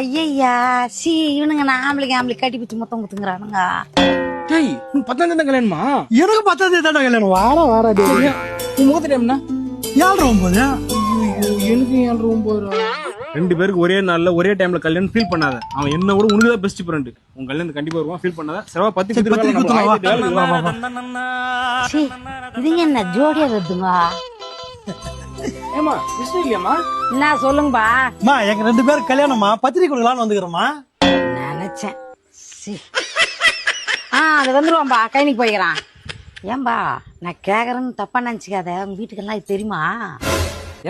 ஐயா சி இவனுங்க நான் ஆம்பளைக்கு கட்டி பிடிச்சி மொத்தம் குத்துங்கிறானுங்க. டேய் உன் 10ஆம் தேதி கல்யாணமா? எனக்கு 10ஆம் தேதி தானே கல்யாணம். வாடா டேய். உன் முகத்து டைம்னா 7:09. எனக்கு 7:09. ரெண்டு பேருக்கு ஒரே நாள்ல ஒரே டைம்ல கல்யாணம் ஃபீல் பண்ணாத. அவன் என்ன விட உனக்கு தான் பெஸ்ட் ஃப்ரெண்ட். உன் கல்யாணம் கண்டிப்பா வருவான், ஃபீல் பண்ணாத. செலவா 10 சி இதுங்க என்ன ஜோடியா வருதுங்க? ஏமா விஷயம் இல்லையாமா? என்ன சொல்லுங்கப்பா. மா எங்க 2 பேருக்கு கல்யாணமா, பத்திரிக்கை கொடுக்கலாம்னு வந்துக்கிறோமா. நினைச்சேன். சி அது வந்துருவான்பா, கைனிக்கு போய்க்கிறான். ஏன்பா நான் கேக்குறேன்னு தப்பா நினைச்சுக்காத, உங்க வீட்டுக்கெல்லாம் இது தெரியுமா?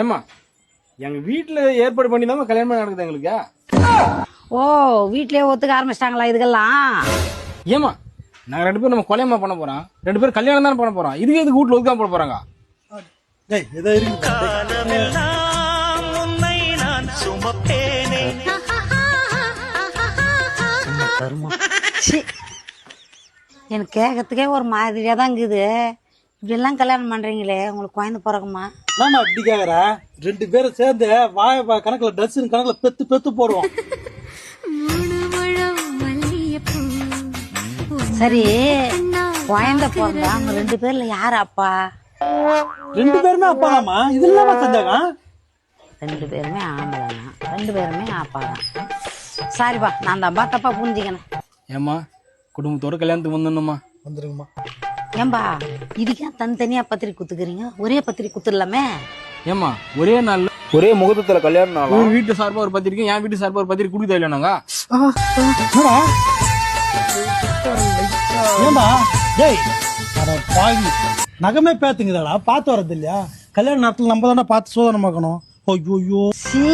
ஏமா எங்க வீட்டுல ஏற்பாடு பண்ணி தான் கல்யாணம் நடக்குது எங்களுக்கு. ஓ வீட்லயே ஒத்துக்க ஆரம்பிச்சிட்டாங்களா இதுக்கெல்லாம்? ஏமா நாங்க 2 பேரும் நம்ம கொலையமா பண்ண போறோம், 2 பேரும் கல்யாணம் தானே பண்ண போறோம். இதுக்கு எதுக்கு வீட்டுல ஒதுக்காம போட போறாங்க? டேய் ஏதோ இருக்கு. எனக்கு கேட்கறதுக்கே ஒரு மாதிரியா தான் இருக்குது. இப்படி எல்லாம் கல்யாணம் பண்றீங்களே, உங்களுக்கு குழந்தை பிறகுமா? நாம அப்படி கேக்குற 2 பேரும் சேர்ந்து வாய கணக்குல ட்ரெஸ் கணக்குல பெத்து போடுவோம். சரி குழந்தை பிறந்தா அவங்க 2 பேர்ல யாரு அப்பா? 2 பேருமே அப்பா தாமா. இது இல்லாம செஞ்சாங்க. 2 பேருமே ஆம்பளை தான், 2 பேருமே அப்பா தான். சாரிப்பா நான் தப்பா தப்பா புரிஞ்சுக்கணும். ஏமா குடும்பத்தோட கல்யாணத்துக்கு வந்துடணுமா? வந்துருங்கம்மா. ஏன்பா இதுக்கே தனித்தனியா பத்திரிக்கை குத்துக்கிறீங்க, ஒரே பத்திரிக்கை குத்துடலாமே. ஏமா ஒரே நாள்ல ஒரே முகூர்த்தத்துல கல்யாணம். உங்க வீட்டு சார்பா ஒரு பத்திரிக்கை, என் வீட்டு சார்பா ஒரு பத்திரிக்கை கொடுக்க இல்லைனாங்க. ஏண்டா டேய் அட பாவி, நகமே பேத்துங்கடா. பார்த்து வரது இல்லையா? கல்யாண நேரத்துல நம்ம தானே பார்த்து சோதனை பார்க்கணும். ஐயோ சீ